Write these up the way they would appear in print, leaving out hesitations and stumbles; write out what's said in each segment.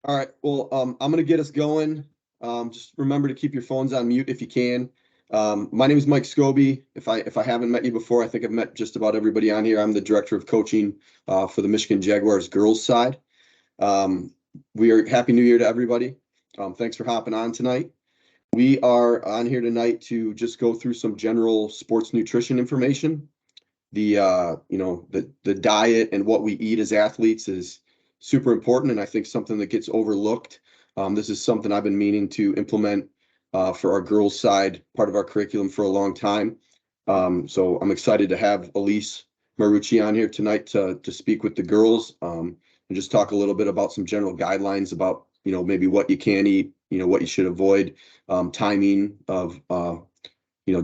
All right. Well, I'm gonna get us going. Just remember to keep your phones on mute if you can. My name is Mike Scobie. If I haven't met you before, I think I've met just about everybody on here. I'm the director of coaching for the Michigan Jaguars girls side. Um, we are Happy New Year to everybody. Thanks for hopping on tonight. We are on here tonight to just go through some general sports nutrition information. The diet and what we eat as athletes is super important, and I think something that gets overlooked. This is something I've been meaning to implement for our girls side part of our curriculum for a long time. So I'm excited to have Elise Marucci on here tonight to speak with the girls, and just talk a little bit about some general guidelines about maybe what you can eat, what you should avoid, timing of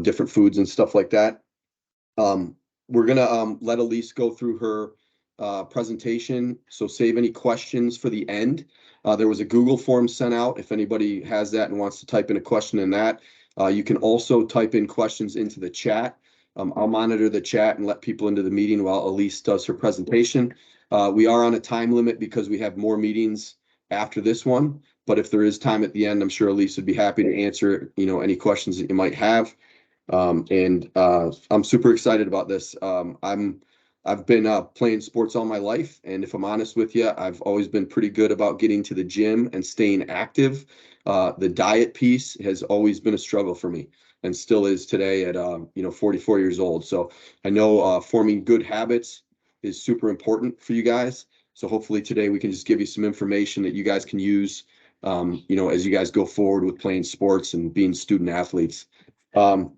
different foods and stuff like that. Um, we're gonna let Elise go through her presentation, so save any questions for the end. There was a Google form sent out. If anybody has that and wants to type in a question in that, you can also type in questions into the chat. I'll monitor the chat and let people into the meeting while Elise does her presentation. We are on a time limit because we have more meetings after this one, but if there is time at the end, I'm sure Elise would be happy to answer any questions that you might have. And I'm super excited about this. I've been playing sports all my life, and if I'm honest with you, I've always been pretty good about getting to the gym and staying active. The diet piece has always been a struggle for me, and still is today at 44 years old. So I know forming good habits is super important for you guys. So hopefully today we can just give you some information that you guys can use, as you guys go forward with playing sports and being student athletes. Um,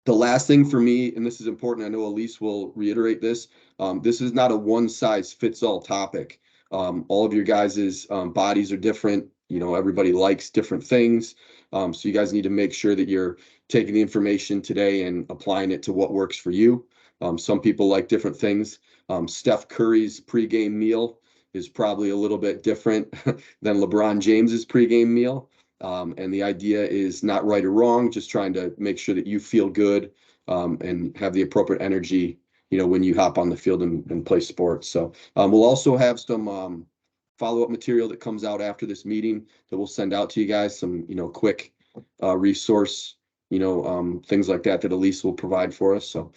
the last thing for me, and this is important, I know Elise will reiterate this. This is not a one size fits all topic. All of your guys' bodies are different. Everybody likes different things. So you guys need to make sure that you're taking the information today and applying it to what works for you. Some people like different things. Steph Curry's pregame meal is probably a little bit different than LeBron James's pregame meal. And the idea is not right or wrong, just trying to make sure that you feel good, and have the appropriate energy, when you hop on the field and play sports. So we'll also have some follow-up material that comes out after this meeting that we'll send out to you guys, some, quick resource, things like that Elise will provide for us. So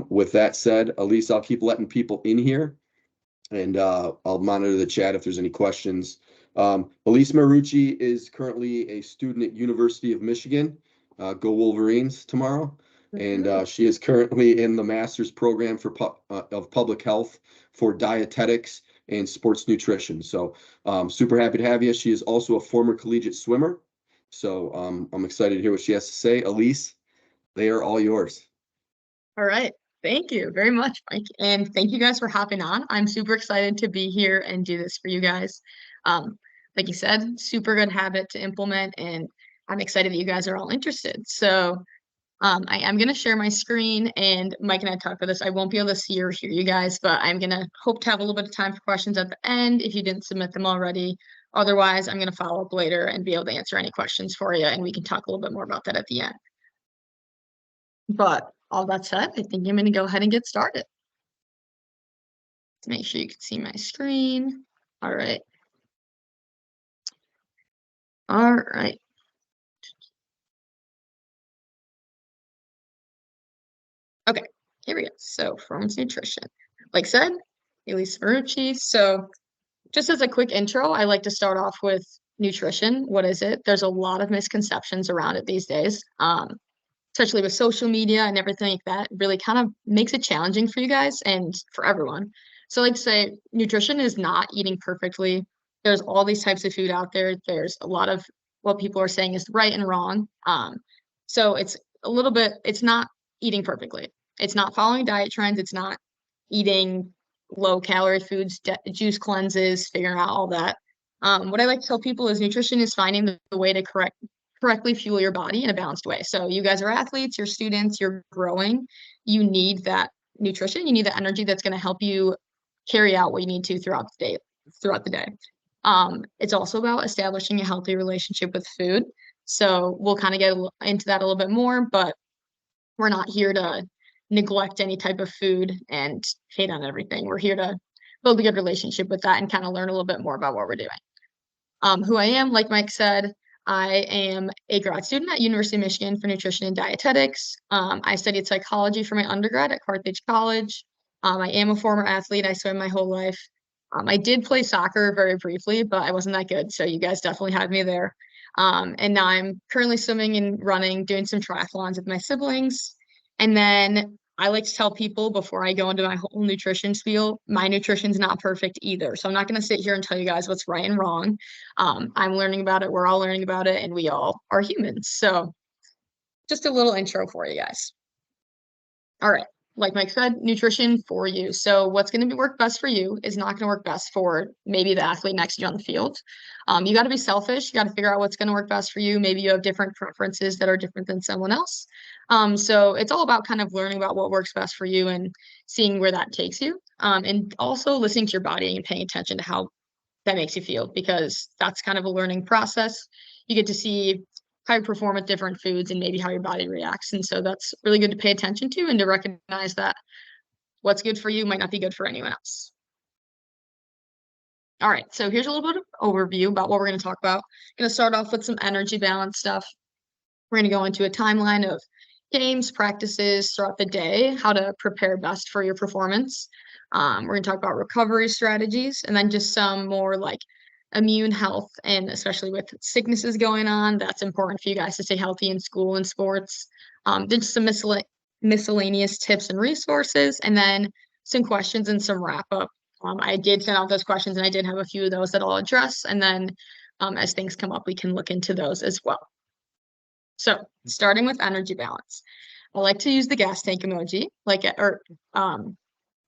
with that said, Elise, I'll keep letting people in here, and I'll monitor the chat if there's any questions. Elise Marucci is currently a student at University of Michigan. Go Wolverines tomorrow. And she is currently in the master's program of public health for dietetics and sports nutrition. So super happy to have you. She is also a former collegiate swimmer. So I'm excited to hear what she has to say. Elise, they are all yours. All right. Thank you very much, Mike. And thank you guys for hopping on. I'm super excited to be here and do this for you guys. Like you said, super good habit to implement, and I'm excited that you guys are all interested. So I am going to share my screen, and Mike and I talked about this. I won't be able to see or hear you guys, but I'm going to hope to have a little bit of time for questions at the end if you didn't submit them already. Otherwise, I'm going to follow up later and be able to answer any questions for you, and we can talk a little bit more about that at the end. But all that said, I think I'm going to go ahead and get started. To make sure you can see my screen. All right. All right. Okay, here we go. So performance nutrition. Like said, Elise Ferrucci. So just as a quick intro, I like to start off with nutrition. What is it? There's a lot of misconceptions around it these days. Especially with social media and everything like that, really kind of makes it challenging for you guys and for everyone. So like to say, nutrition is not eating perfectly. There's all these types of food out there. There's a lot of what people are saying is right and wrong. So it's a little bit, it's not eating perfectly. It's not following diet trends. It's not eating low calorie foods, juice cleanses, figuring out all that. What I like to tell people is nutrition is finding the way to correctly fuel your body in a balanced way. So you guys are athletes, you're students, you're growing. You need that nutrition. You need the energy that's going to help you carry out what you need to throughout the day. It's also about establishing a healthy relationship with food. So we'll kind of get into that a little bit more, but we're not here to neglect any type of food and hate on everything. We're here to build a good relationship with that and kind of learn a little bit more about what we're doing. Who I am, like Mike said, I am a grad student at University of Michigan for nutrition and dietetics. I studied psychology for my undergrad at Carthage College. I am a former athlete. I swam my whole life. I did play soccer very briefly, but I wasn't that good. So you guys definitely had me there. And now I'm currently swimming and running, doing some triathlons with my siblings. And then I like to tell people before I go into my whole nutrition spiel, my nutrition's not perfect either. So I'm not going to sit here and tell you guys what's right and wrong. I'm learning about it. We're all learning about it, and we all are humans. So just a little intro for you guys. All right. Like Mike said, nutrition for you. So what's going to work best for you is not going to work best for maybe the athlete next to you on the field. You got to be selfish. You got to figure out what's going to work best for you. Maybe you have different preferences that are different than someone else. So it's all about kind of learning about what works best for you and seeing where that takes you. And also listening to your body and paying attention to how that makes you feel, because that's kind of a learning process. You get to see how you perform with different foods and maybe how your body reacts. And so that's really good to pay attention to and to recognize that what's good for you might not be good for anyone else. All right, so here's a little bit of overview about what we're going to talk about. I'm going to start off with some energy balance stuff. We're going to go into a timeline of games, practices throughout the day, how to prepare best for your performance. We're going to talk about recovery strategies, and then just some more like immune health, and especially with sicknesses going on, that's important for you guys to stay healthy in school and sports. Then just some miscellaneous tips and resources, and then some questions and some wrap up. I did send out those questions, and I did have a few of those that I'll address, and then as things come up, we can look into those as well. So starting with energy balance, I like to use the gas tank emoji,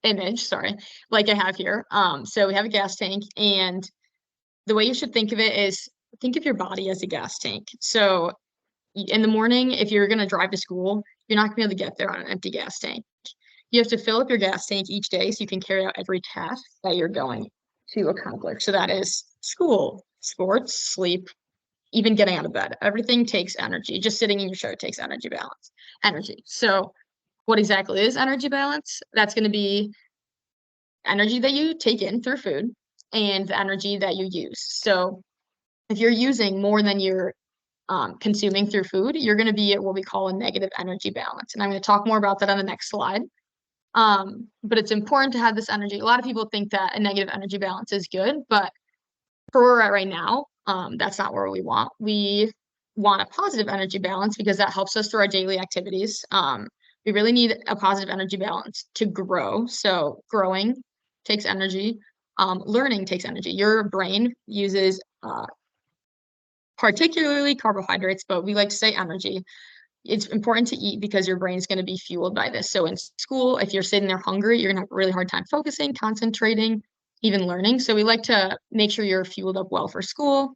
image, sorry, like I have here. So we have a gas tank, and the way you should think of it is think of your body as a gas tank. So in the morning, if you're going to drive to school, you're not going to be able to get there on an empty gas tank. You have to fill up your gas tank each day so you can carry out every task that you're going to accomplish. So that is school, sports, sleep, even getting out of bed. Everything takes energy. Just sitting in your chair takes energy. So what exactly is energy balance? That's going to be energy that you take in through food and the energy that you use. So if you're using more than you're consuming through food, you're going to be at what we call a negative energy balance. And I'm going to talk more about that on the next slide. But it's important to have this energy. A lot of people think that a negative energy balance is good, but for where we're at right now, that's not where we want. We want a positive energy balance because that helps us through our daily activities. We really need a positive energy balance to grow. So growing takes energy. Learning takes energy. Your brain uses particularly carbohydrates, but we like to say energy. It's important to eat because your brain is going to be fueled by this. So in school, if you're sitting there hungry, you're going to have a really hard time focusing, concentrating, even learning. So we like to make sure you're fueled up well for school.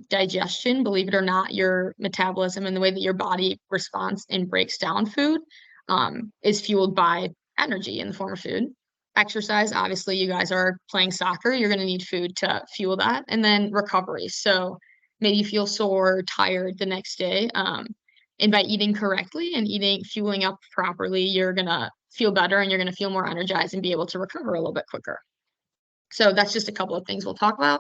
Digestion, believe it or not, your metabolism and the way that your body responds and breaks down food is fueled by energy in the form of food. Exercise, obviously, you guys are playing soccer, you're going to need food to fuel that. And then recovery. So maybe you feel sore, tired the next day. And by eating correctly and fueling up properly, you're going to feel better and you're going to feel more energized and be able to recover a little bit quicker. So that's just a couple of things we'll talk about.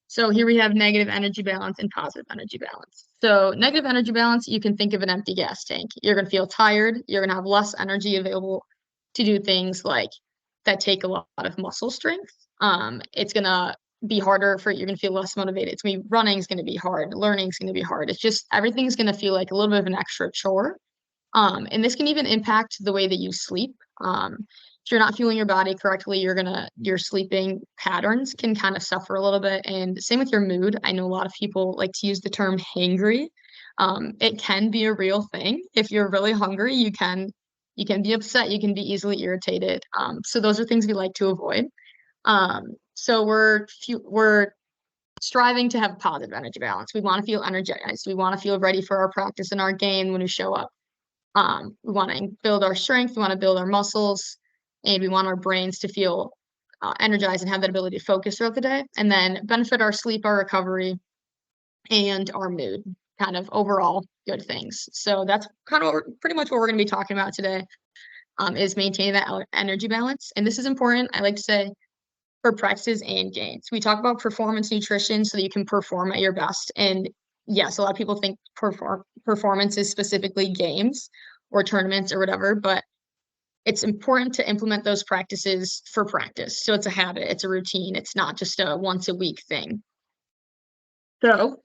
So here we have negative energy balance and positive energy balance. So negative energy balance, you can think of an empty gas tank. You're going to feel tired. You're going to have less energy available to do things like that take a lot of muscle strength. It's going to be harder you're going to feel less motivated. It's going to be running is going to be hard. Learning is going to be hard. It's just everything's going to feel like a little bit of an extra chore. And this can even impact the way that you sleep. If you're not fueling your body correctly, your sleeping patterns can kind of suffer a little bit. And same with your mood. I know a lot of people like to use the term hangry. It can be a real thing. If you're really hungry, you can be upset. You can be easily irritated. So those are things we like to avoid. So we're striving to have a positive energy balance. We want to feel energized. We want to feel ready for our practice and our game when we show up. We want to build our strength. We want to build our muscles, and we want our brains to feel energized and have that ability to focus throughout the day, and then benefit our sleep, our recovery, and our mood. Kind of overall good things. So that's kind of pretty much what we're going to be talking about today. Is maintaining that energy balance, and this is important. I like to say for practices and games. We talk about performance nutrition so that you can perform at your best. And yes, a lot of people think performance is specifically games or tournaments or whatever, but it's important to implement those practices for practice. So it's a habit, it's a routine, it's not just a once a week thing. So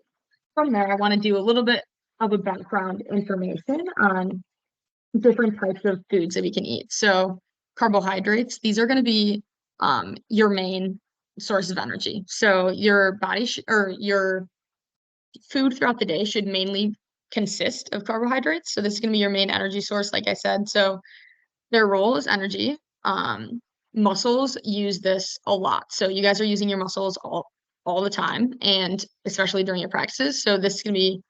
from there, I want to do a little bit of a background information on different types of foods that we can eat. So carbohydrates, these are going to be your main source of energy. So your body or your food throughout the day should mainly consist of carbohydrates. So this is going to be your main energy source, like I said. So their role is energy. Muscles use this a lot. So you guys are using your muscles all the time, and especially during your practices. So this is going to be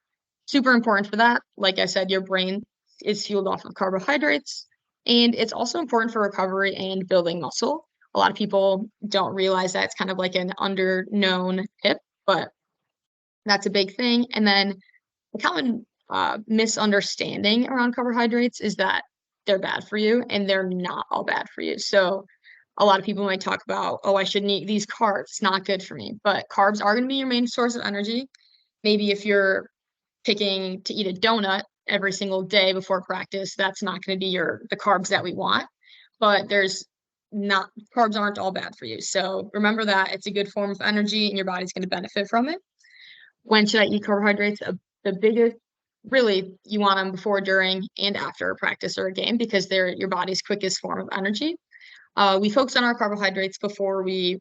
super important for that. Like I said, your brain is fueled off of carbohydrates, and it's also important for recovery and building muscle. A lot of people don't realize that it's kind of like an under-known tip, but that's a big thing. And then a common misunderstanding around carbohydrates is that they're bad for you, and they're not all bad for you. So a lot of people might talk about, oh, I shouldn't eat these carbs. It's not good for me. But carbs are going to be your main source of energy. Maybe if you're picking to eat a donut every single day before practice, that's not going to be the carbs that we want. But carbs aren't all bad for you. So remember that it's a good form of energy and your body's going to benefit from it. When should I eat carbohydrates? The biggest, really, you want them before, during, and after a practice or a game because they're your body's quickest form of energy. We focus on our carbohydrates before we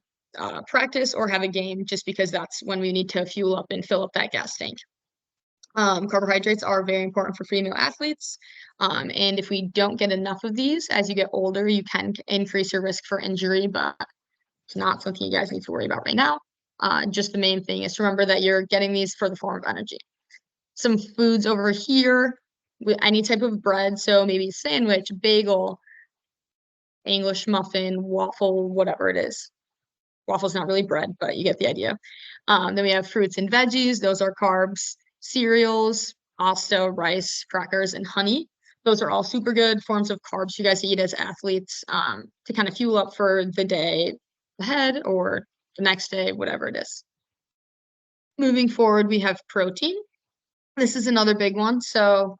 practice or have a game just because that's when we need to fuel up and fill up that gas tank. Carbohydrates are very important for female athletes. And if we don't get enough of these as you get older, you can increase your risk for injury, but it's not something you guys need to worry about right now. Just the main thing is to remember that you're getting these for the form of energy. Some foods over here, with any type of bread, so maybe sandwich, bagel, English muffin, waffle, whatever it is. Waffle's not really bread, but you get the idea. Then we have fruits and veggies. Those are carbs. Cereals, pasta, rice, crackers, and honey. Those are all super good forms of carbs you guys eat as athletes to kind of fuel up for the day ahead or the next day, whatever it is. Moving forward, we have protein. This is another big one. So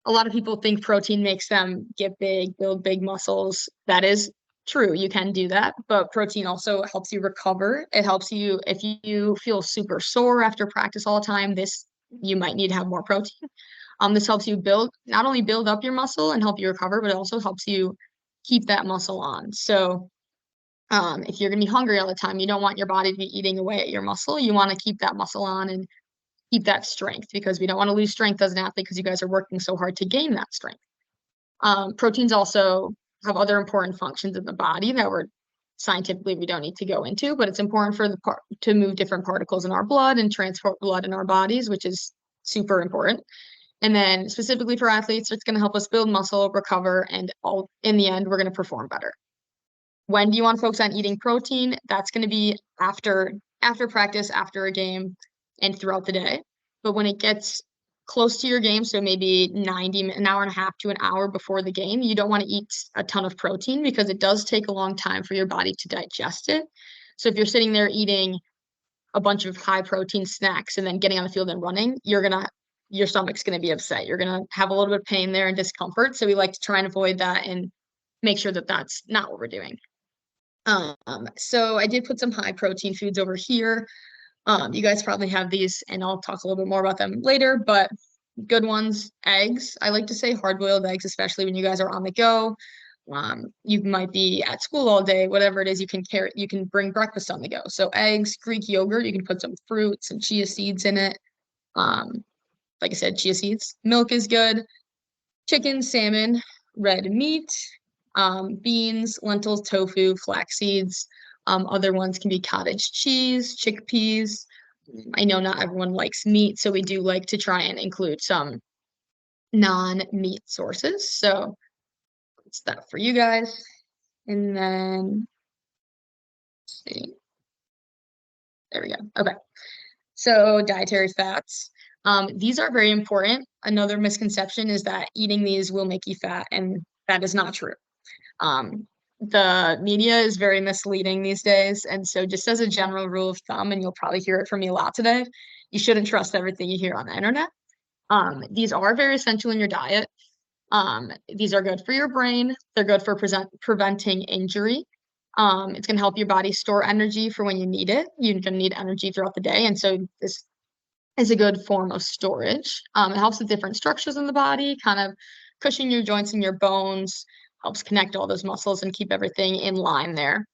a lot of people think protein makes them get big, build big muscles. That is true. You can do that, but protein also helps you recover. It helps you if you feel super sore after practice all the time. You might need to have more protein. This helps you not only build up your muscle and help you recover, but it also helps you keep that muscle on. So if you're gonna be hungry all the time, you don't want your body to be eating away at your muscle. You want to keep that muscle on and keep that strength because we don't want to lose strength as an athlete because you guys are working so hard to gain that strength. Proteins also have other important functions in the body that scientifically we don't need to go into, but it's important for to move different particles in our blood and transport blood in our bodies, which is super important. And then specifically for athletes, it's going to help us build muscle, recover, and in the end, we're going to perform better. When do you want to focus on eating protein? That's going to be after practice, after a game, and throughout the day. But when it gets close to your game, so maybe an hour and a half to an hour before the game, you don't want to eat a ton of protein because it does take a long time for your body to digest it. So if you're sitting there eating a bunch of high protein snacks and then getting on the field and running, your stomach's going to be upset. You're going to have a little bit of pain there and discomfort. So we like to try and avoid that and make sure that that's not what we're doing. So I did put some high protein foods over here. You guys probably have these, and I'll talk a little bit more about them later, but good ones, eggs. I like to say hard-boiled eggs, especially when you guys are on the go. You might be at school all day, whatever it is, you can bring breakfast on the go. So eggs, Greek yogurt, you can put some fruit, some chia seeds in it. Like I said, chia seeds. Milk is good. Chicken, salmon, red meat, beans, lentils, tofu, flax seeds. Other ones can be cottage cheese, chickpeas. I know not everyone likes meat, so we do like to try and include some non-meat sources. So it's that for you guys. And then, let's see. There we go. Okay. So dietary fats. These are very important. Another misconception is that eating these will make you fat, and that is not true. the media is very misleading these days. And so just as a general rule of thumb, and you'll probably hear it from me a lot today, you shouldn't trust everything you hear on the internet. These are very essential in your diet. These are good for your brain. They're good for preventing injury. It's going to help your body store energy for when you need it. You're going to need energy throughout the day. And so this is a good form of storage. It helps with different structures in the body, kind of cushioning your joints and your bones, helps connect all those muscles and keep everything in line there.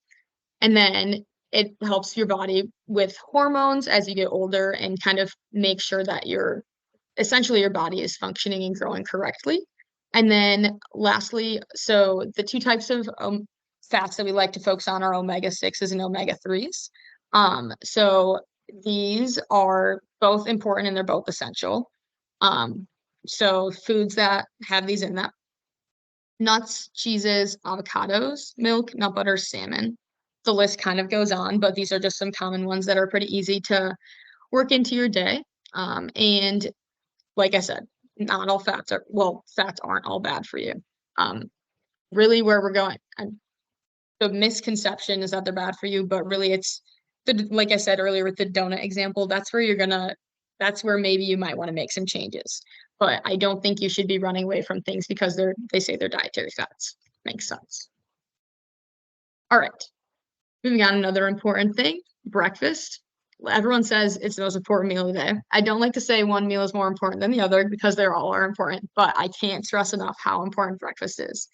And then it helps your body with hormones as you get older and kind of make sure that essentially your body is functioning and growing correctly. And then lastly, so the two types of fats that we like to focus on are omega-6s and omega-3s. So these are both important and they're both essential. So foods that have these in them: nuts, cheeses, avocados, milk, nut butter, salmon. The list kind of goes on, but these are just some common ones that are pretty easy to work into your day. And like I said, not all fats fats aren't all bad for you. Really where we're going, the misconception is that they're bad for you, but really it's like I said earlier with the donut example, that's where maybe you might want to make some changes. But I don't think you should be running away from things because they say they're dietary fats. Makes sense. All right. Moving on, another important thing, breakfast. Everyone says it's the most important meal of the day. I don't like to say one meal is more important than the other because they all are important, but I can't stress enough how important breakfast is.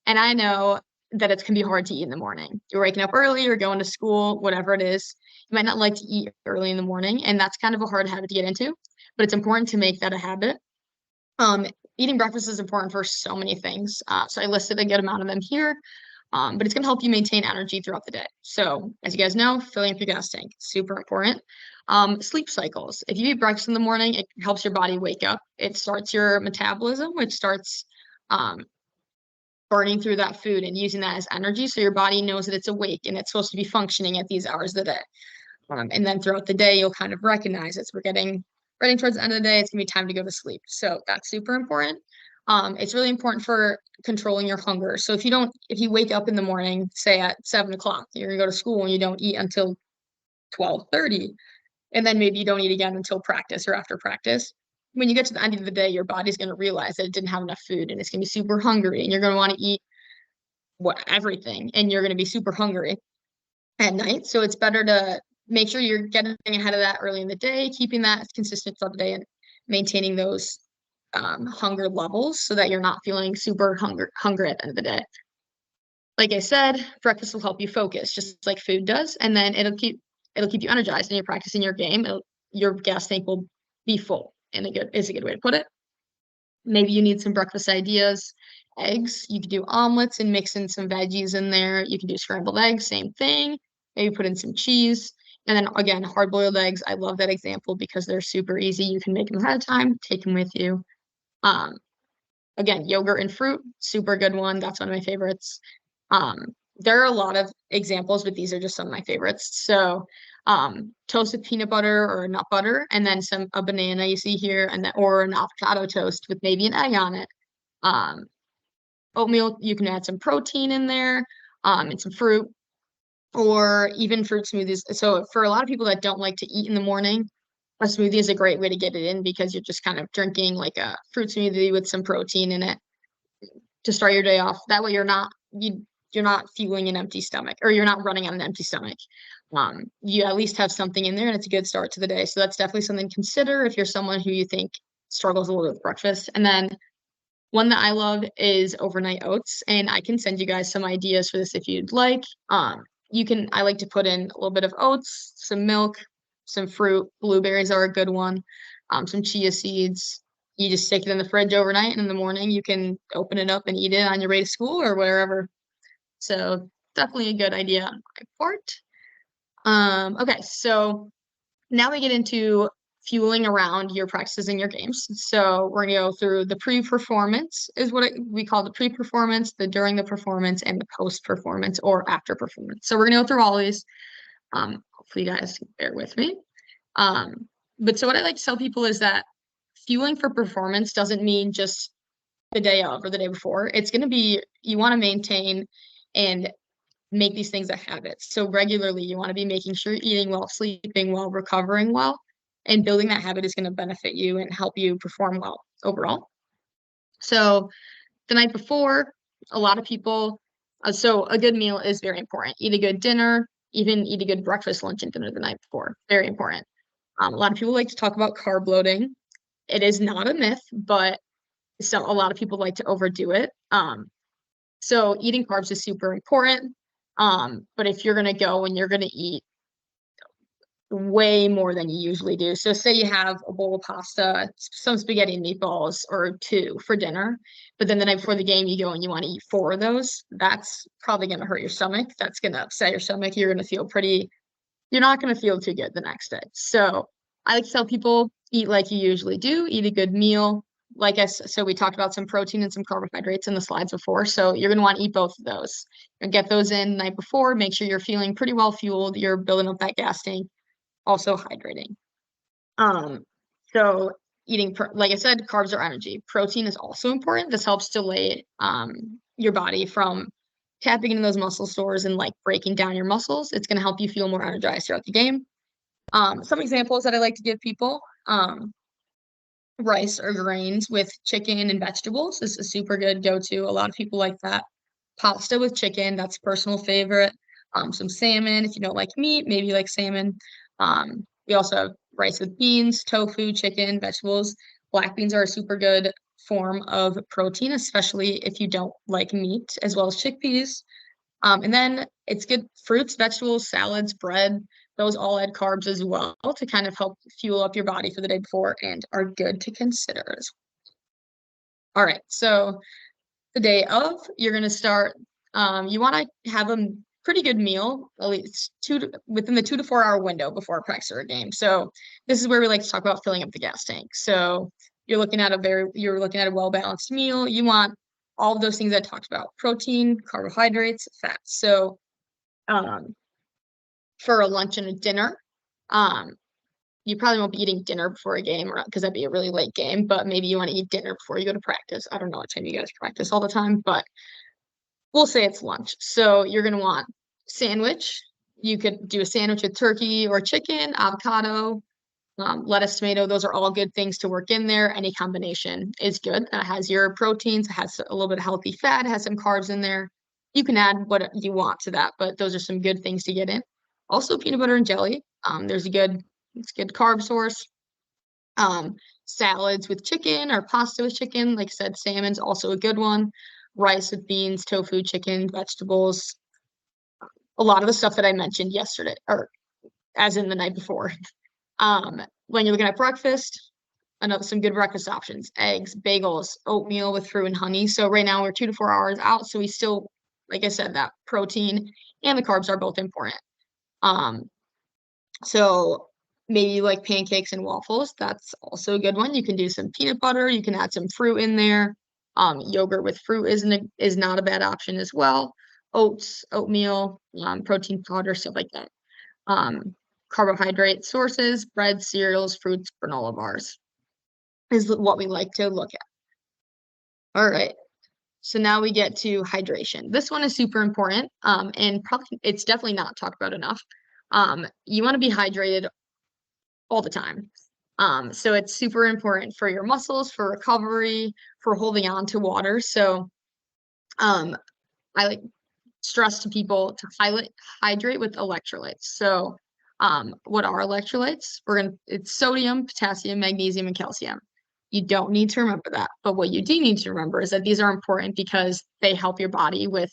And I know that it can be hard to eat in the morning. You're waking up early, you're going to school, whatever it is. You might not like to eat early in the morning, and that's kind of a hard habit to get into, but it's important to make that a habit. Eating breakfast is important for so many things. So I listed a good amount of them here, but it's going to help you maintain energy throughout the day. So as you guys know, filling up your gas tank, super important. Sleep cycles. If you eat breakfast in the morning, it helps your body wake up. It starts your metabolism, which starts burning through that food and using that as energy. So your body knows that it's awake and it's supposed to be functioning at these hours of the day. And then throughout the day, you'll kind of recognize it. So we're getting towards the end of the day, it's gonna be time to go to sleep. So that's super important. It's really important for controlling your hunger. So if you wake up in the morning, say at 7 o'clock, you're gonna go to school and you don't eat until 12:30, and then maybe you don't eat again until practice or after practice. When you get to the end of the day, your body's gonna realize that it didn't have enough food and it's gonna be super hungry and you're gonna want to eat everything and you're gonna be super hungry at night. So it's better to make sure you're getting ahead of that early in the day, keeping that consistent throughout the day and maintaining those hunger levels so that you're not feeling super hungry at the end of the day. Like I said, breakfast will help you focus just like food does, and then it'll keep you energized and you're practicing your game. Your gas tank will be full is a good way to put it. Maybe you need some breakfast ideas. Eggs, you could do omelets and mix in some veggies in there. You can do scrambled eggs, same thing. Maybe put in some cheese. And then again, hard-boiled eggs. I love that example because they're super easy. You can make them ahead of time, take them with you. Again, yogurt and fruit, super good one. That's one of my favorites. There are a lot of examples, but these are just some of my favorites. So toast with peanut butter or nut butter, and then a banana you see here, or an avocado toast with maybe an egg on it. Oatmeal, you can add some protein in there, and some fruit, or even fruit smoothies. So for a lot of people that don't like to eat in the morning, a smoothie is a great way to get it in because you're just kind of drinking like a fruit smoothie with some protein in it to start your day off. That way you're not fueling an empty stomach, or you're not running on an empty stomach. You at least have something in there and it's a good start to the day. So that's definitely something to consider if you're someone who you think struggles a little with breakfast. And then one that I love is overnight oats, and I can send you guys some ideas for this if you'd like. I like to put in a little bit of oats, some milk, some fruit. Blueberries are a good one. Some chia seeds. You just stick it in the fridge overnight, and in the morning you can open it up and eat it on your way to school or wherever. So definitely a good idea on my part. Okay, so now we get into fueling around your practices and your games. So we're gonna go through the pre-performance is what we call the pre-performance, the during the performance, and the post-performance or after performance. So we're gonna go through all these. Hopefully you guys bear with me. But so what I like to tell people is that fueling for performance doesn't mean just the day of or the day before. It's gonna be, you wanna maintain and make these things a habit. So regularly, you want to be making sure you're eating well, sleeping well, recovering well, and building that habit is going to benefit you and help you perform well overall. So the night before, a lot of people, so a good meal is very important. Eat a good dinner, even eat a good breakfast, lunch, and dinner the night before. Very important. A lot of people like to talk about carb loading. It is not a myth, but a lot of people like to overdo it. So eating carbs is super important. But if you're gonna go and you're gonna eat way more than you usually do. So say you have a bowl of pasta, some spaghetti and meatballs, or two for dinner, but then the night before the game you go and you want to eat four of those, that's probably gonna hurt your stomach. That's gonna upset your stomach. You're not gonna feel too good the next day. So I like to tell people eat like you usually do, eat a good meal. So we talked about some protein and some carbohydrates in the slides before. So you're gonna want to eat both of those and get those in the night before. Make sure you're feeling pretty well fueled. You're building up that gas tank, also hydrating. So like I said, carbs are energy. Protein is also important. This helps delay your body from tapping into those muscle stores and like breaking down your muscles. It's going to help you feel more energized throughout the game. Some examples that I like to give people, rice or grains with chicken and vegetables is a super good go-to. A lot of people like that. Pasta with chicken, that's a personal favorite. Some salmon, if you don't like meat, maybe you like salmon. We also have rice with beans, tofu, chicken, vegetables. Black beans are a super good form of protein, especially if you don't like meat, as well as chickpeas. And then it's good fruits, vegetables, salads, bread. Those all add carbs as well to kind of help fuel up your body for the day before and are good to consider. All right, so the day of, you're going to start, you want to have a pretty good meal, at least within the 2 to 4 hour window before a practice or a game. So this is where we like to talk about filling up the gas tank. So you're looking at a well-balanced meal. You want all of those things I talked about: protein, carbohydrates, fats. So for a lunch and a dinner, you probably won't be eating dinner before a game because that'd be a really late game, but maybe you want to eat dinner before you go to practice. I don't know what time you guys practice all the time, but we'll say it's lunch. So you're going to want sandwich. You could do a sandwich with turkey or chicken, avocado, lettuce, tomato. Those are all good things to work in there. Any combination is good. That has your proteins, it has a little bit of healthy fat, has some carbs in there. You can add what you want to that, but those are some good things to get in. Also, peanut butter and jelly. It's a good carb source. Salads with chicken or pasta with chicken. Like I said, salmon's also a good one. Rice with beans, tofu, chicken, vegetables. A lot of the stuff that I mentioned yesterday, or as in the night before. When you're looking at breakfast, some good breakfast options: eggs, bagels, oatmeal with fruit and honey. So right now we're 2 to 4 hours out, so we still, like I said, that protein and the carbs are both important. So maybe you like pancakes and waffles. That's also a good one. You can do some peanut butter. You can add some fruit in there. Yogurt with fruit is not a bad option as well. Oats, oatmeal, protein powder, stuff like that. Carbohydrate sources: bread, cereals, fruits, granola bars is what we like to look at. All right. So now we get to hydration. This one is super important, and probably it's definitely not talked about enough. You want to be hydrated all the time. So it's super important for your muscles, for recovery, for holding on to water. So I like stress to people to hydrate with electrolytes. So what are electrolytes? It's sodium, potassium, magnesium, and calcium. You don't need to remember that. But what you do need to remember is that these are important because they help your body with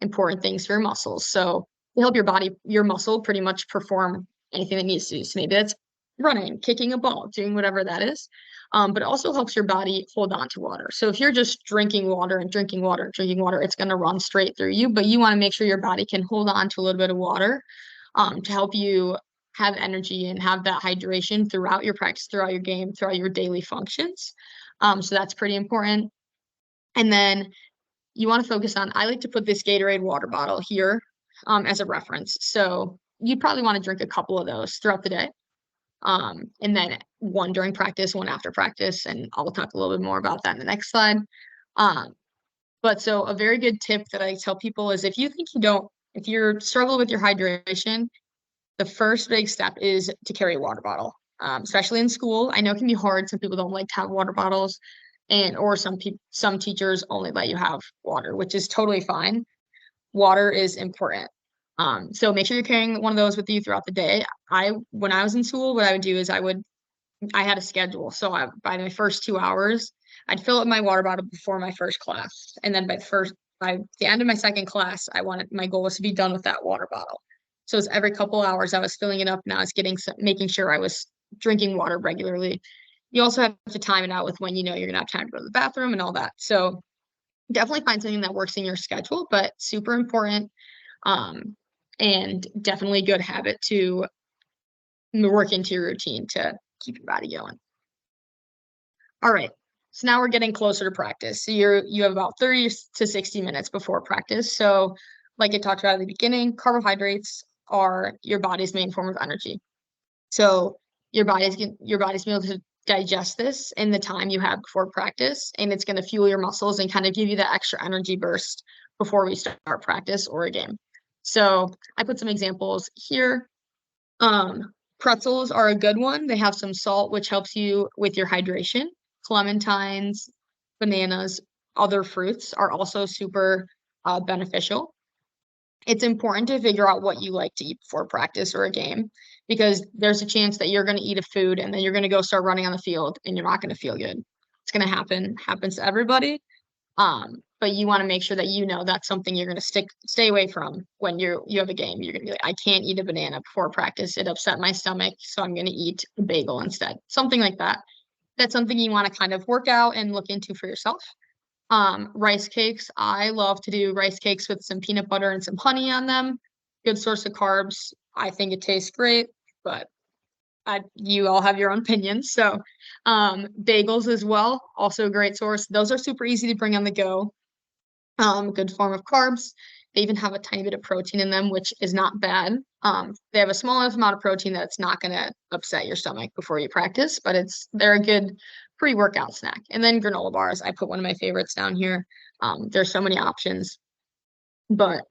important things for your muscles. So they help your muscle pretty much perform anything that needs to do. So maybe that's running, kicking a ball, doing whatever that is. But it also helps your body hold on to water. So if you're just drinking water and drinking water and drinking water, it's going to run straight through you. But you want to make sure your body can hold on to a little bit of water to help you have energy and have that hydration throughout your practice, throughout your game, throughout your daily functions. So that's pretty important. And then you want to focus on, I like to put this Gatorade water bottle here as a reference. So you'd probably want to drink a couple of those throughout the day. And then one during practice, one after practice, and I'll talk a little bit more about that in the next slide. But so a very good tip that I tell people is if you think you don't if you're struggling with your hydration, the first big step is to carry a water bottle, especially in school. I know it can be hard. Some people don't like to have water bottles, or some teachers only let you have water, which is totally fine. Water is important. So make sure you're carrying one of those with you throughout the day. When I was in school, what I would do is I had a schedule. So by my first 2 hours, I'd fill up my water bottle before my first class. And then by the end of my second class, my goal was to be done with that water bottle. So it's every couple hours I was filling it up and I was making sure I was drinking water regularly. You also have to time it out with when you know you're gonna have time to go to the bathroom and all that. So definitely find something that works in your schedule, but super important. And definitely a good habit to work into your routine to keep your body going. All right. So now we're getting closer to practice. So you have about 30 to 60 minutes before practice. So like I talked about at the beginning, carbohydrates are your body's main form of energy. So your body's being able to digest this in the time you have before practice, and it's going to fuel your muscles and kind of give you that extra energy burst before we start practice or a game. So I put some examples here. Pretzels are a good one. They have some salt, which helps you with your hydration. Clementines, bananas, other fruits are also super beneficial. It's important to figure out what you like to eat before practice or a game, because there's a chance that you're going to eat a food and then you're going to go start running on the field and you're not going to feel good. It's going to happens to everybody. But you want to make sure that you know that's something you're going to stay away from when you have a game. You're going to be like, I can't eat a banana before practice. It upset my stomach, so I'm going to eat a bagel instead. Something like that. That's something you want to kind of work out and look into for yourself. Rice cakes. I love to do rice cakes with some peanut butter and some honey on them. Good source of carbs. I think it tastes great, but you all have your own opinions. So, bagels as well, also a great source. Those are super easy to bring on the go. Good form of carbs. They even have a tiny bit of protein in them, which is not bad. They have a small enough amount of protein that it's not going to upset your stomach before you practice, but they're a good pre-workout snack. And then granola bars. I put one of my favorites down here. There's so many options, but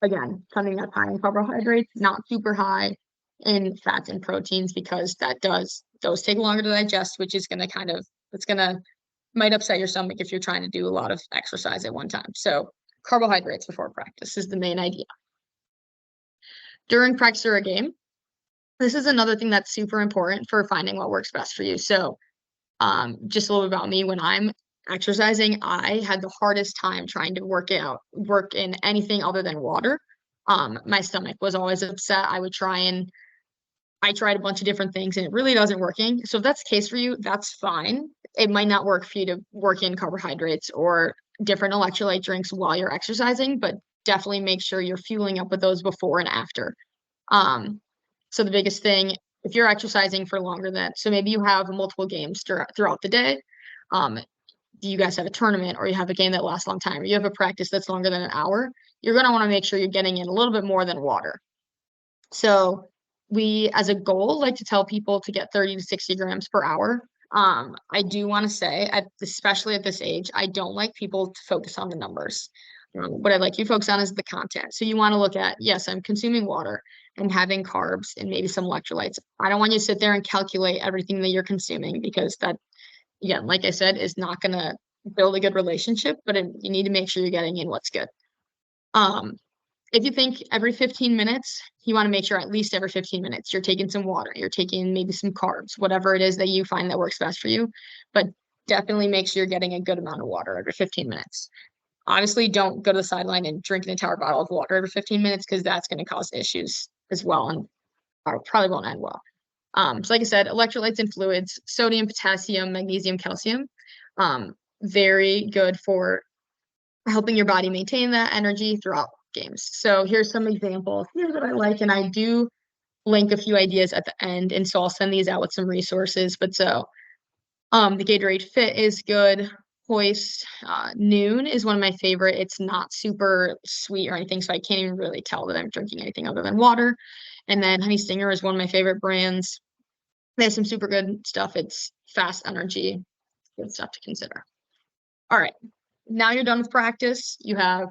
again, something that's high in carbohydrates, not super high in fats and proteins, because those take longer to digest, which is going to might upset your stomach if you're trying to do a lot of exercise at one time. So carbohydrates before practice is the main idea. During practice or a game, this is another thing that's super important for finding what works best for you. So just a little bit about me. When I'm exercising, I had the hardest time trying to work in anything other than water. My stomach was always upset. I tried a bunch of different things and it really doesn't working. So if that's the case for you, that's fine. It might not work for you to work in carbohydrates or different electrolyte drinks while you're exercising, but definitely make sure you're fueling up with those before and after. So the biggest thing, if you're exercising for longer than, so maybe you have multiple games throughout the day. You guys have a tournament or you have a game that lasts a long time, or you have a practice that's longer than an hour, you're going to want to make sure you're getting in a little bit more than water. So we, as a goal, like to tell people to get 30 to 60 grams per hour. I do want to say, especially at this age, I don't like people to focus on the numbers. What I'd like you to focus on is the content. So you want to look at, yes, I'm consuming water and having carbs and maybe some electrolytes. I don't want you to sit there and calculate everything that you're consuming, because that, again, like I said, is not going to build a good relationship, but you need to make sure you're getting in what's good. If you think every 15 minutes, you want to make sure at least every 15 minutes you're taking some water, you're taking maybe some carbs, whatever it is that you find that works best for you. But definitely make sure you're getting a good amount of water every 15 minutes. Obviously, don't go to the sideline and drink an entire bottle of water every 15 minutes, because that's going to cause issues as well and probably won't end well. So like I said, electrolytes and fluids, sodium, potassium, magnesium, calcium, very good for helping your body maintain that energy throughout games. So here's some examples here that I like, and I do link a few ideas at the end, and so I'll send these out with some resources. But so the Gatorade Fit is good. Hoist Noon is one of my favorite. It's not super sweet or anything, so I can't even really tell that I'm drinking anything other than water. And then Honey Stinger is one of my favorite brands. They have some super good stuff. It's fast energy, good stuff to consider. All right, now you're done with practice. You have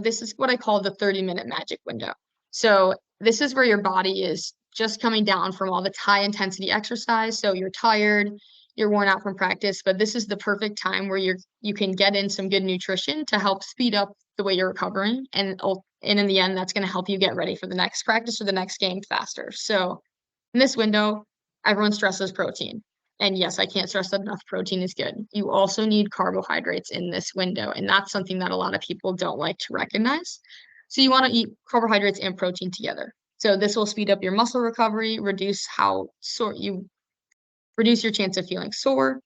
this is what I call the 30-minute magic window. So this is where your body is just coming down from all the high intensity exercise. So you're tired, you're worn out from practice, but this is the perfect time where you can get in some good nutrition to help speed up the way you're recovering. And in the end, that's going to help you get ready for the next practice or the next game faster. So in this window, everyone stresses protein. And yes, I can't stress that enough. Protein is good. You also need carbohydrates in this window. And that's something that a lot of people don't like to recognize. So you want to eat carbohydrates and protein together. So this will speed up your muscle recovery, reduce your chance of feeling sore,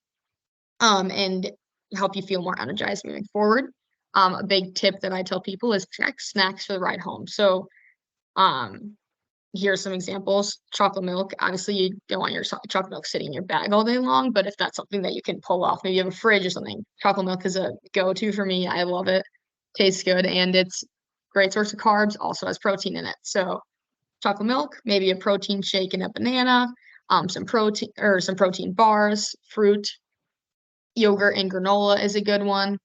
and help you feel more energized moving forward. A big tip that I tell people is check snacks for the ride home. So um, here are some examples. Chocolate milk. Obviously, you don't want your chocolate milk sitting in your bag all day long, but if that's something that you can pull off, maybe you have a fridge or something. Chocolate milk is a go-to for me. I love it. Tastes good, and it's great source of carbs. Also has protein in it. So chocolate milk, maybe a protein shake and a banana, some protein bars, fruit, yogurt and granola is a good one.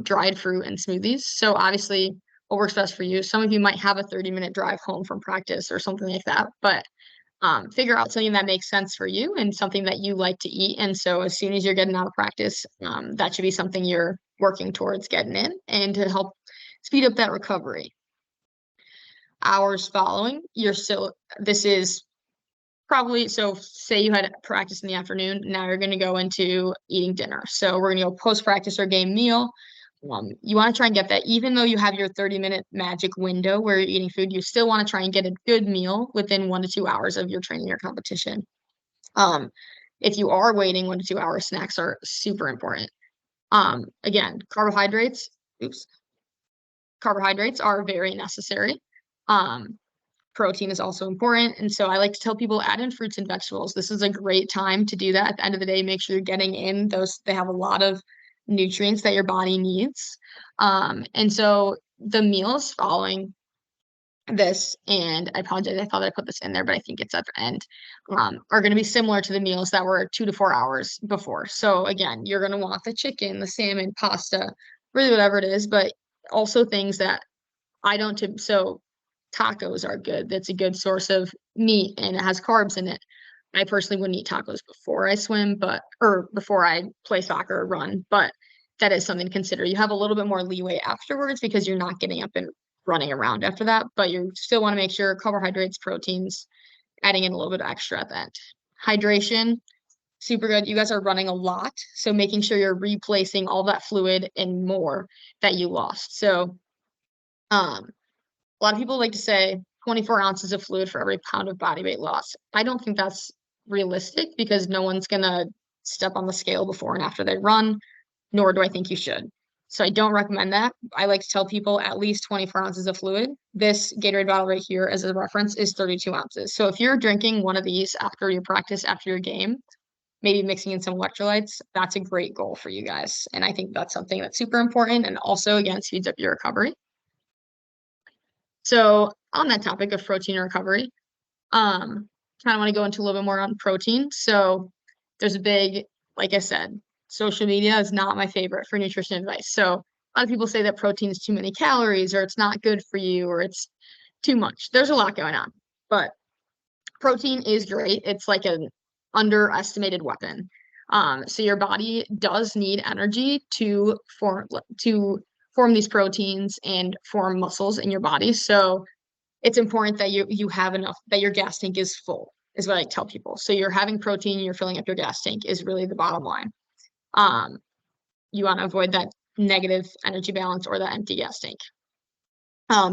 Dried fruit and smoothies. So obviously, what works best for you. Some of you might have a 30-minute drive home from practice or something like that, but figure out something that makes sense for you and something that you like to eat. And so as soon as you're getting out of practice, that should be something you're working towards getting in and to help speed up that recovery. Hours following, this is probably, so say you had practice in the afternoon, now you're going to go into eating dinner. So we're going to go post-practice or game meal. You want to try and get that, even though you have your 30-minute magic window where you're eating food, you still want to try and get a good meal within 1 to 2 hours of your training or competition. If you are waiting 1 to 2 hours, snacks are super important. Again, carbohydrates are very necessary. Protein is also important. And so I like to tell people add in fruits and vegetables. This is a great time to do that. At the end of the day, make sure you're getting in those. They have a lot of nutrients that your body needs. And so the meals following this, and I apologize, I thought I put this in there, but I think it's at the end, are going to be similar to the meals that were 2 to 4 hours before. So again, you're going to want the chicken, the salmon, pasta, really whatever it is, but also things that I don't tip. So tacos are good. That's a good source of meat and it has carbs in it. I personally wouldn't eat tacos before I swim, or before I play soccer or run, but that is something to consider. You have a little bit more leeway afterwards because you're not getting up and running around after that, but you still want to make sure carbohydrates, proteins, adding in a little bit extra at the end. Hydration, super good. You guys are running a lot, so making sure you're replacing all that fluid and more that you lost. So, a lot of people like to say 24 ounces of fluid for every pound of body weight loss. I don't think that's realistic because no one's going to step on the scale before and after they run, nor do I think you should. So I don't recommend that. I like to tell people at least 24 ounces of fluid. This Gatorade bottle right here as a reference is 32 ounces. So if you're drinking one of these after your practice, after your game, maybe mixing in some electrolytes, that's a great goal for you guys. And I think that's something that's super important and also, again, speeds up your recovery. So on that topic of protein recovery, kind of want to go into a little bit more on protein. So there's a big, like I said, social media is not my favorite for nutrition advice. So a lot of people say that protein is too many calories or it's not good for you or it's too much. There's a lot going on, but protein is great. It's like an underestimated weapon. So your body does need energy to form these proteins and form muscles in your body. So it's important that you have enough, that your gas tank is full, is what I tell people. So you're having protein, you're filling up your gas tank is really the bottom line. You want to avoid that negative energy balance or that empty gas tank.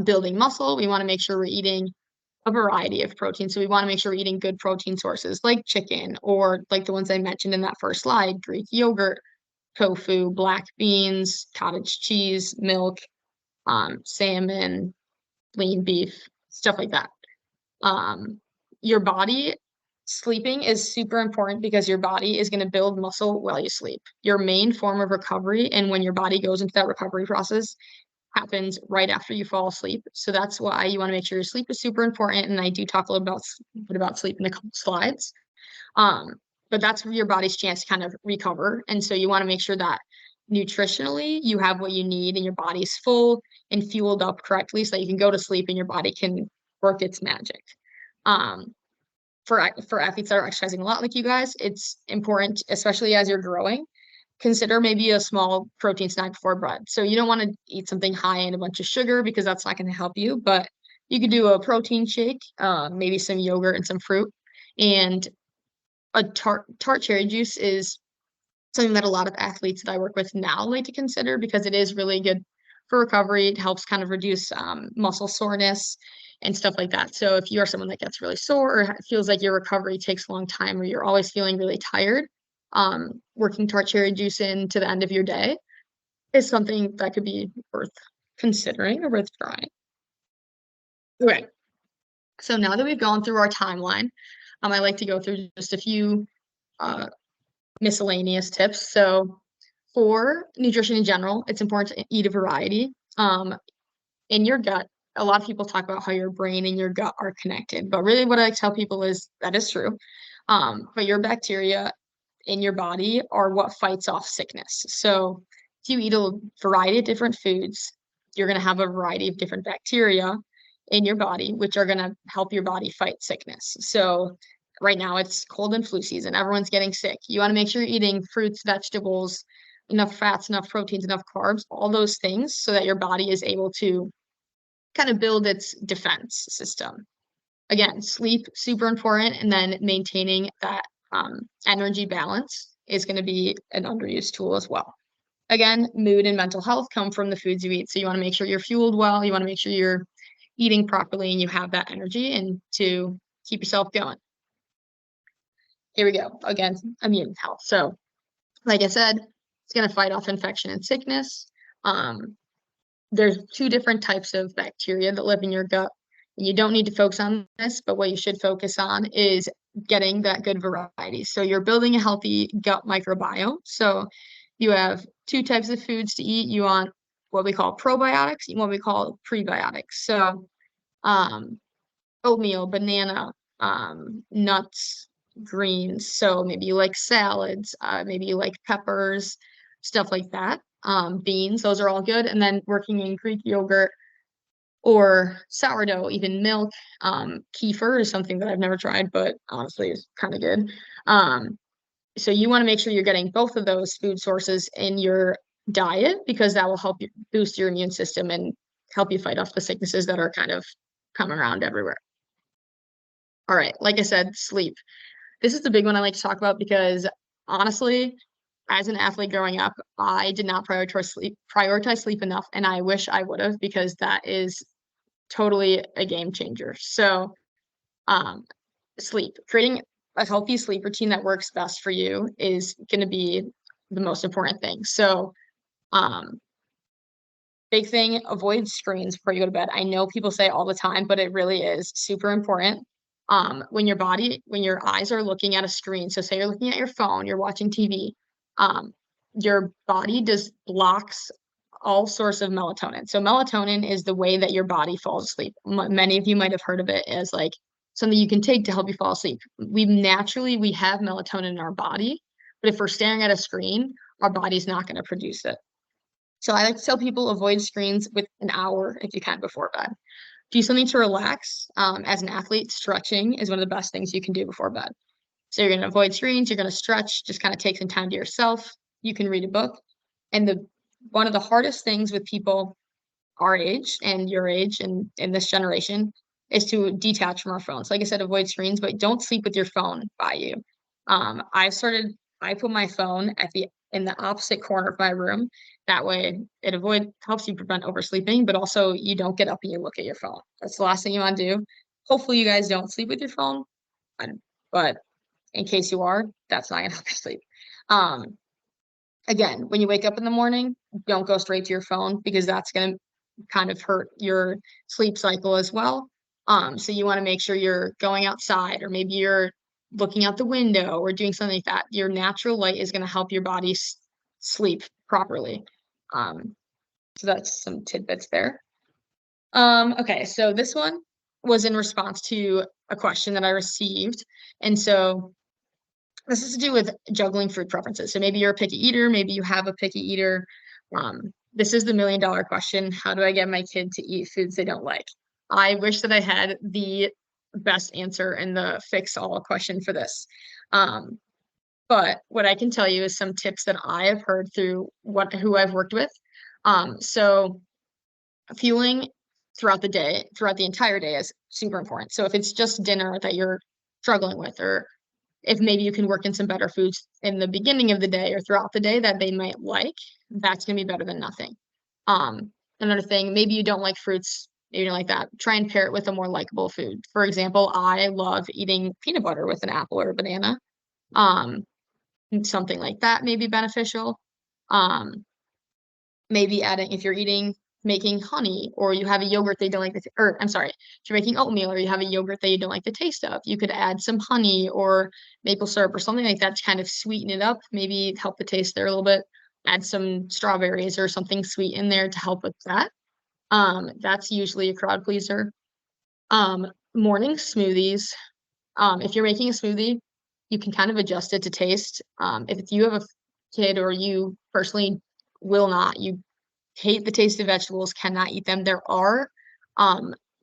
Building muscle, we want to make sure we're eating a variety of protein. So we want to make sure we're eating good protein sources like chicken or like the ones I mentioned in that first slide, Greek yogurt, tofu, black beans, cottage cheese, milk, salmon, lean beef, stuff like that. Your body, sleeping is super important because your body is going to build muscle while you sleep. Your main form of recovery, and when your body goes into that recovery process, happens right after you fall asleep. So that's why you want to make sure your sleep is super important. And I do talk a little bit about sleep in a couple slides. But that's your body's chance to kind of recover. And so you want to make sure that nutritionally, you have what you need and your body's full and fueled up correctly so that you can go to sleep and your body can work its magic. Um, for athletes that are exercising a lot like you guys, it's important, especially as you're growing, consider maybe a small protein snack before bed. So you don't want to eat something high in a bunch of sugar because that's not going to help you, but you could do a protein shake, maybe some yogurt and some fruit. And a tart cherry juice is something that a lot of athletes that I work with now like to consider because it is really good for recovery. It helps kind of reduce muscle soreness and stuff like that. So if you are someone that gets really sore or feels like your recovery takes a long time or you're always feeling really tired, working tart cherry juice into the end of your day is something that could be worth considering or worth trying. Okay, so now that we've gone through our timeline, I like to go through just a few uh, miscellaneous tips. So for nutrition in general, it's important to eat a variety. In your gut, a lot of people talk about how your brain and your gut are connected, but really what I tell people is that is true. But your bacteria in your body are what fights off sickness. So if you eat a variety of different foods, you're going to have a variety of different bacteria in your body, which are going to help your body fight sickness. So right now it's cold and flu season. Everyone's getting sick. You want to make sure you're eating fruits, vegetables, enough fats, enough proteins, enough carbs, all those things so that your body is able to kind of build its defense system. Again, sleep, super important, and then maintaining that energy balance is going to be an underused tool as well. Again, mood and mental health come from the foods you eat. So you want to make sure you're fueled well. You want to make sure you're eating properly and you have that energy and to keep yourself going. Here we go. Again, immune health. So like I said, it's going to fight off infection and sickness. There's two different types of bacteria that live in your gut. And you don't need to focus on this, but what you should focus on is getting that good variety. So you're building a healthy gut microbiome. So you have two types of foods to eat. You want what we call probiotics and what we call prebiotics. So oatmeal, banana, nuts, greens. So maybe you like salads, maybe you like peppers, stuff like that. Beans, those are all good. And then working in Greek yogurt or sourdough, even milk. Kefir is something that I've never tried, but honestly is kind of good. So you want to make sure you're getting both of those food sources in your diet because that will help you boost your immune system and help you fight off the sicknesses that are kind of coming around everywhere. All right, like I said, sleep. This is the big one I like to talk about because honestly, as an athlete growing up, I did not prioritize sleep enough, and I wish I would have because that is totally a game changer. So, sleep, creating a healthy sleep routine that works best for you is going to be the most important thing. So, um, big thing, avoid screens before you go to bed. I know people say all the time, but it really is super important. When your eyes are looking at a screen, so say you're looking at your phone, you're watching TV, your body just blocks all sorts of melatonin. So melatonin is the way that your body falls asleep. Many of you might have heard of it as like something you can take to help you fall asleep. We have melatonin in our body, but if we're staring at a screen, our body's not going to produce it. So I like to tell people avoid screens with an hour if you can before bed. Do something to relax. As an athlete, stretching is one of the best things you can do before bed. So you're going to avoid screens, you're going to stretch, just kind of take some time to yourself. You can read a book. And one of the hardest things with people our age and your age and in this generation is to detach from our phones. Like I said, avoid screens, but don't sleep with your phone by you. I put my phone in the opposite corner of my room. That way it helps you prevent oversleeping, but also you don't get up and you look at your phone. That's the last thing you want to do. Hopefully you guys don't sleep with your phone, but in case you are, that's not gonna help you sleep. Again, when you wake up in the morning, don't go straight to your phone because that's gonna kind of hurt your sleep cycle as well. So you want to make sure you're going outside or maybe you're looking out the window or doing something like that. Your natural light is going to help your body sleep properly. So that's some tidbits there. Okay, so this one was in response to a question that I received. And so this has to do with juggling food preferences. So maybe you're a picky eater, maybe you have a picky eater. This is the $1,000,000 question. How do I get my kid to eat foods they don't like? I wish that I had the best answer and the fix all question for this. But what I can tell you is some tips that I have heard through who I've worked with. So fueling throughout the day, throughout the entire day is super important. So if it's just dinner that you're struggling with, or if maybe you can work in some better foods in the beginning of the day or throughout the day that they might like, that's gonna be better than nothing. Another thing, maybe you don't like fruits, maybe you don't like that. Try and pair it with a more likable food. For example, I love eating peanut butter with an apple or a banana. Um, Something like that may be beneficial. Maybe adding, if you're making honey, or you have a yogurt that you don't like or I'm sorry, if you're making oatmeal or you have a yogurt that you don't like the taste of, you could add some honey or maple syrup or something like that to kind of sweeten it up, maybe help the taste there a little bit. Add some strawberries or something sweet in there to help with that. That's usually a crowd pleaser. Morning smoothies. If you're making a smoothie, you can kind of adjust it to taste. If you have a kid or you personally you hate the taste of vegetables, cannot eat them, there are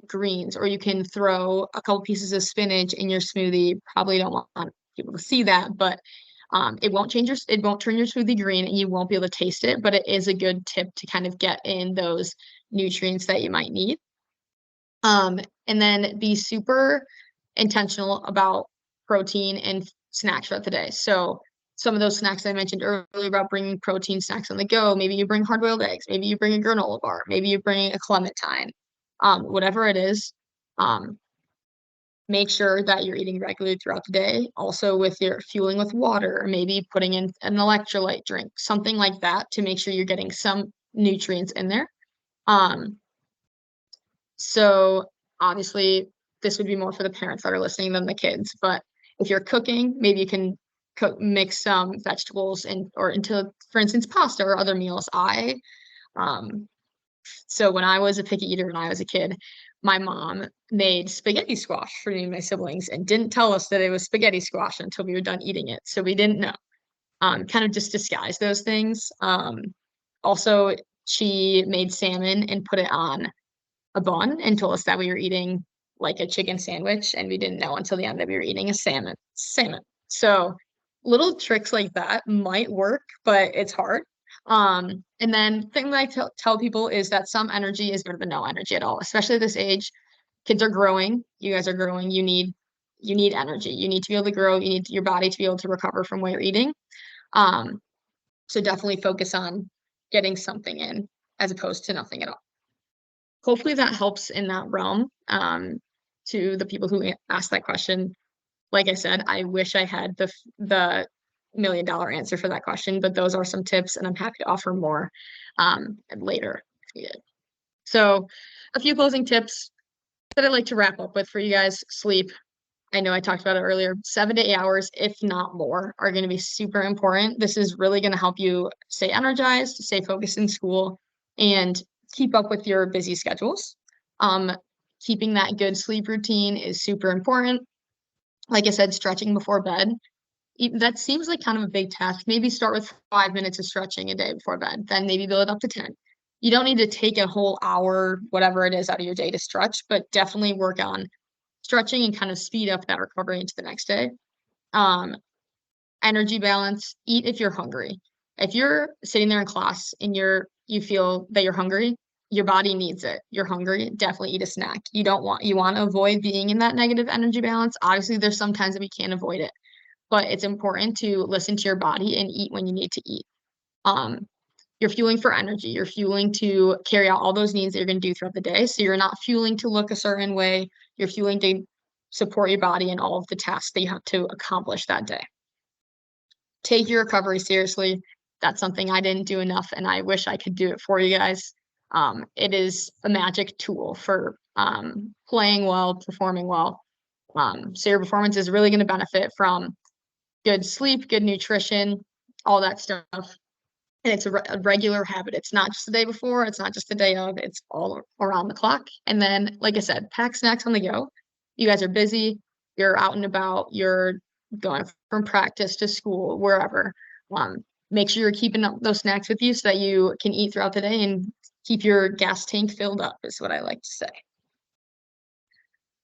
greens, or you can throw a couple pieces of spinach in your smoothie. Probably don't want people to see that, but it won't turn your smoothie green and you won't be able to taste it, but it is a good tip to kind of get in those nutrients that you might need. And then be super intentional about protein and snacks throughout the day. So some of those snacks I mentioned earlier about bringing protein snacks on the go, maybe you bring hard-boiled eggs, maybe you bring a granola bar, maybe you bring a clementine, whatever it is, make sure that you're eating regularly throughout the day. Also with your fueling with water, maybe putting in an electrolyte drink, something like that to make sure you're getting some nutrients in there. So obviously this would be more for the parents that are listening than the kids, but if you're cooking, maybe you can mix some vegetables or into, for instance, pasta or other meals. So when I was a picky eater when I was a kid, my mom made spaghetti squash for me and my siblings and didn't tell us that it was spaghetti squash until we were done eating it. So we didn't know. Kind of just disguise those things. Also, she made salmon and put it on a bun and told us that we were eating like a chicken sandwich, and we didn't know until the end that we were eating a salmon. So little tricks like that might work, but it's hard. And then thing that I tell people is that some energy is better than no energy at all, especially at this age. Kids are growing, you guys are growing, you need energy. You need to be able to grow, you need your body to be able to recover from what you're eating. So definitely focus on getting something in as opposed to nothing at all. Hopefully that helps in that realm. To the people who asked that question, like I said, I wish I had the $1,000,000 answer for that question, but those are some tips, and I'm happy to offer more later if needed. So a few closing tips that I'd like to wrap up with for you guys. Sleep. I know I talked about it earlier. 7 to 8 hours, if not more, are going to be super important. This is really going to help you stay energized, stay focused in school, and keep up with your busy schedules. Keeping that good sleep routine is super important. Like I said, stretching before bed. That seems like kind of a big task. Maybe start with 5 minutes of stretching a day before bed, then maybe build it up to 10. You don't need to take a whole hour, whatever it is, out of your day to stretch, but definitely work on stretching and kind of speed up that recovery into the next day. Energy balance, eat if you're hungry. If you're sitting there in class and you feel that you're hungry, your body needs it. You're hungry, definitely eat a snack. You want to avoid being in that negative energy balance. Obviously, there's some times that we can't avoid it, but it's important to listen to your body and eat when you need to eat. You're fueling for energy. You're fueling to carry out all those needs that you're going to do throughout the day. So you're not fueling to look a certain way. You're fueling to support your body in all of the tasks that you have to accomplish that day. Take your recovery seriously. That's something I didn't do enough, and I wish I could do it for you guys. It is a magic tool for playing well, performing well. So your performance is really going to benefit from good sleep, good nutrition, all that stuff. And it's a regular habit. It's not just the day before. It's not just the day of. It's all around the clock. And then, like I said, pack snacks on the go. You guys are busy. You're out and about. You're going from practice to school, wherever. Make sure you're keeping up those snacks with you so that you can eat throughout the day and keep your gas tank filled up, is what I like to say.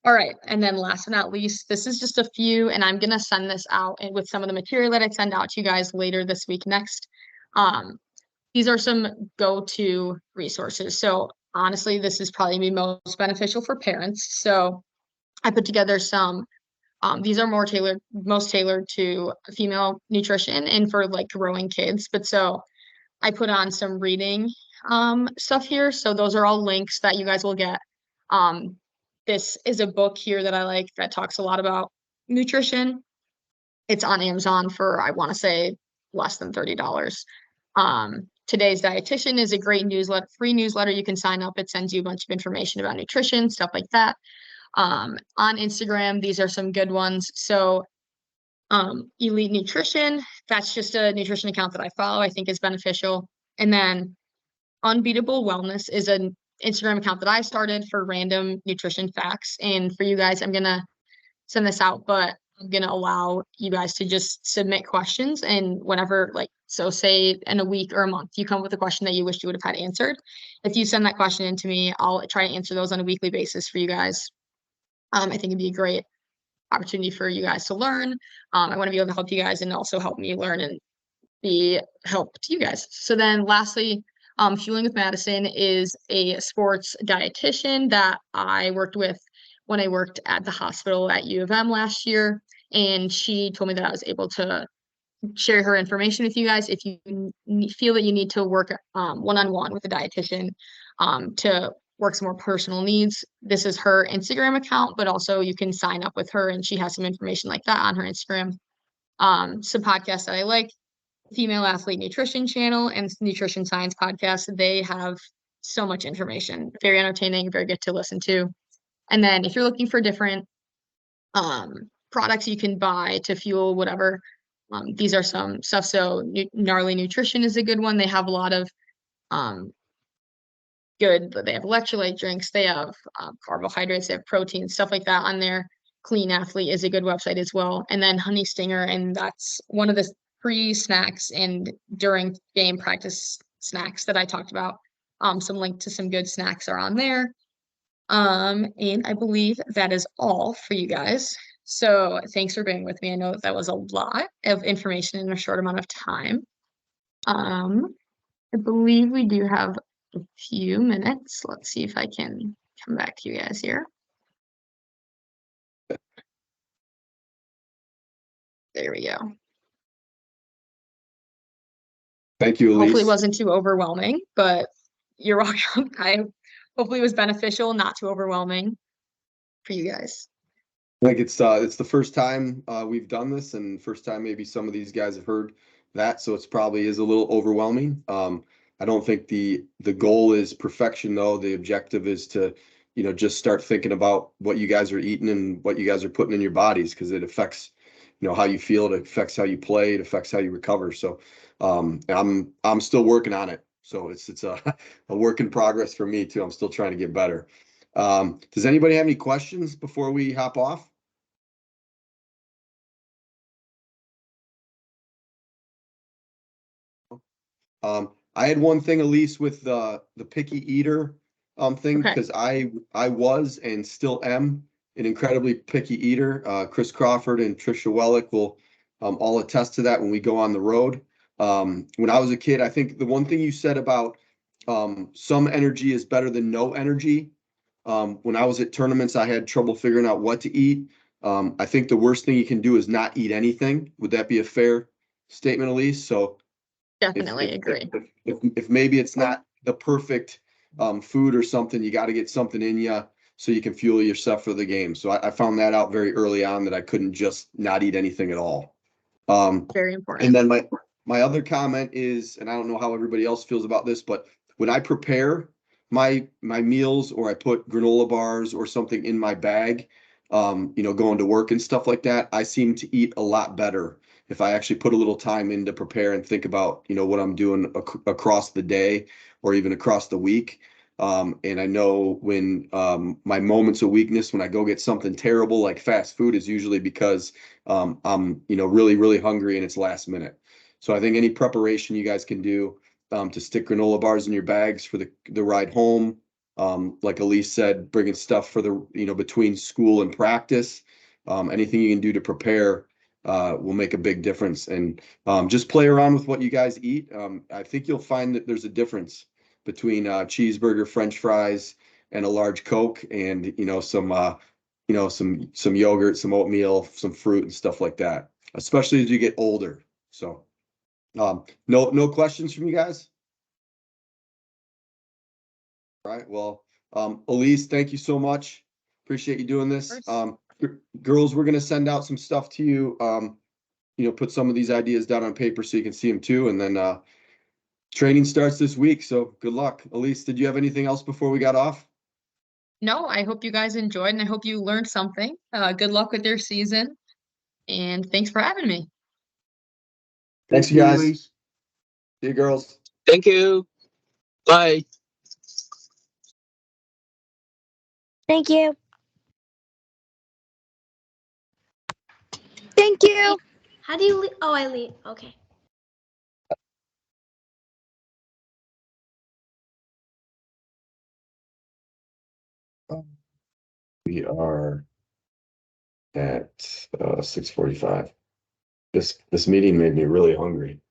All right, and then last but not least, this is just a few, and I'm gonna send this out and with some of the material that I send out to you guys later this week next. These are some go-to resources. So honestly, this is probably be most beneficial for parents. So I put together some, these are most tailored to female nutrition and for like growing kids. But so I put on some reading stuff here. So those are all links that you guys will get. This is a book here that I like that talks a lot about nutrition. It's on Amazon for, I want to say, less than $30. Today's Dietitian is a great free newsletter. You can sign up. It sends you a bunch of information about nutrition, stuff like that. On Instagram, these are some good ones. So Elite Nutrition, that's just a nutrition account that I follow, I think is beneficial. And then Unbeatable Wellness is an Instagram account that I started for random nutrition facts. And for you guys, I'm going to send this out, but I'm going to allow you guys to just submit questions. And whenever, like, so say in a week or a month, you come up with a question that you wish you would have had answered. If you send that question in to me, I'll try to answer those on a weekly basis for you guys. I think it'd be a great opportunity for you guys to learn. I want to be able to help you guys and also help me learn and be help to you guys. So then lastly, Fueling with Madison is a sports dietitian that I worked with when I worked at the hospital at U of M last year. And she told me that I was able to share her information with you guys if you feel that you need to work one-on-one with a dietitian to work some more personal needs. This is her Instagram account, but also you can sign up with her and she has some information like that on her Instagram. Some podcasts that I like, Female Athlete Nutrition Channel and Nutrition Science Podcast. They have so much information, very entertaining, very good to listen to. And then if you're looking for different products you can buy to fuel whatever, these are some stuff. So Gnarly Nutrition is a good one. They have a lot of they have electrolyte drinks, they have carbohydrates, they have protein, stuff like that on there. Clean Athlete is a good website as well. And then Honey Stinger, and that's one of the pre-snacks and during game practice snacks that I talked about. Some link to some good snacks are on there. And I believe that is all for you guys. So thanks for being with me. I know that was a lot of information in a short amount of time. I believe we do have a few minutes. Let's see if I can come back to you guys here. There we go. Thank you, Elise. Hopefully it wasn't too overwhelming, but you're welcome. Hopefully it was beneficial, not too overwhelming for you guys. I think it's the first time we've done this, and first time maybe some of these guys have heard that, so it's probably is a little overwhelming. I don't think the goal is perfection, though. The objective is to, just start thinking about what you guys are eating and what you guys are putting in your bodies, because it affects, how you feel. It affects how you play. It affects how you recover. So I'm still working on it. So it's a work in progress for me too. I'm still trying to get better. Does anybody have any questions before we hop off? I had one thing, Elise, with the picky eater thing, Okay. because I was and still am an incredibly picky eater. Chris Crawford and Trisha Wellick will all attest to that when we go on the road. When I was a kid, I think the one thing you said about some energy is better than no energy. When I was at tournaments, I had trouble figuring out what to eat. I think the worst thing you can do is not eat anything. Would that be a fair statement, Elise? So Definitely agree. if maybe it's not the perfect food or something, you got to get something in you so you can fuel yourself for the game. So I found that out very early on, that I couldn't just not eat anything at all. Very important. And then my other comment is, and I don't know how everybody else feels about this, but when I prepare my meals, or I put granola bars or something in my bag, going to work and stuff like that, I seem to eat a lot better if I actually put a little time in to prepare and think about, what I'm doing across the day or even across the week. And I know when my moments of weakness, when I go get something terrible like fast food, is usually because I'm, really, really hungry and it's last minute. So I think any preparation you guys can do to stick granola bars in your bags for the ride home, like Elise said, bringing stuff for between school and practice, anything you can do to prepare will make a big difference. And just play around with what you guys eat. I think you'll find that there's a difference between cheeseburger, French fries, and a large Coke, and some yogurt, some oatmeal, some fruit, and stuff like that. Especially as you get older. So, no questions from you guys. All right. Well, Elise, thank you so much. Appreciate you doing this. Girls, we're gonna send out some stuff to you. Put some of these ideas down on paper so you can see them too, and then training starts this week, so good luck. Elise, did you have anything else before we got off? No, I hope you guys enjoyed and I hope you learned something. Good luck with your season and thanks for having me. Thanks, you guys. See you, girls. Thank you. Bye. Thank you. Thank you. How do you leave? Oh, I leave. Okay. We are at 6:45. This meeting made me really hungry.